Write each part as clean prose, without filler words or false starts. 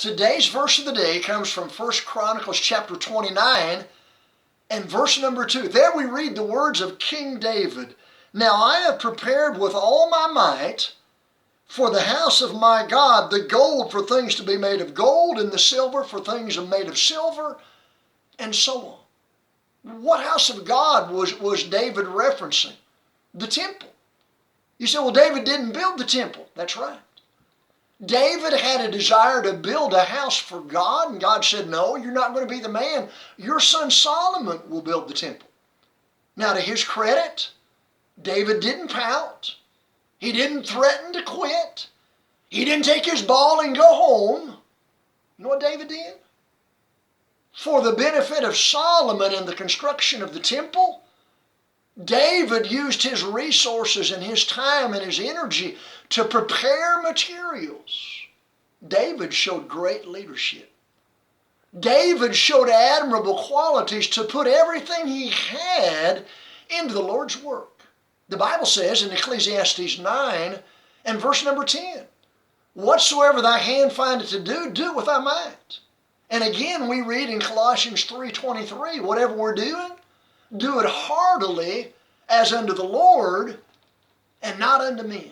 Today's verse of the day comes from 1 Chronicles chapter 29 and verse number 2. There we read the words of King David. Now I have prepared with all my might for the house of my God the gold for things to be made of gold, and the silver for things made of silver, and so on. What house of God was David referencing? The temple. You say, well, David didn't build the temple. That's right. David had a desire to build a house for God, and God said, no, you're not going to be the man. Your son Solomon will build the temple. Now, to his credit, David didn't pout. He didn't threaten to quit. He didn't take his ball and go home. You know what David did? For the benefit of Solomon and the construction of the temple, David used his resources and his time and his energy to prepare materials. David showed great leadership. David showed admirable qualities to put everything he had into the Lord's work. The Bible says in Ecclesiastes 9 and verse number 10, whatsoever thy hand findeth to do, do it with thy might. And again we read in Colossians 3:23, whatever we're doing, do it heartily as unto the Lord and not unto men.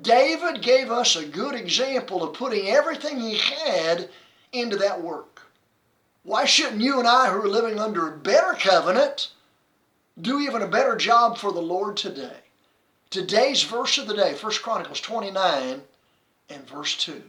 David gave us a good example of putting everything he had into that work. Why shouldn't you and I, who are living under a better covenant, do even a better job for the Lord today? Today's verse of the day, 1 Chronicles 29 and verse 2.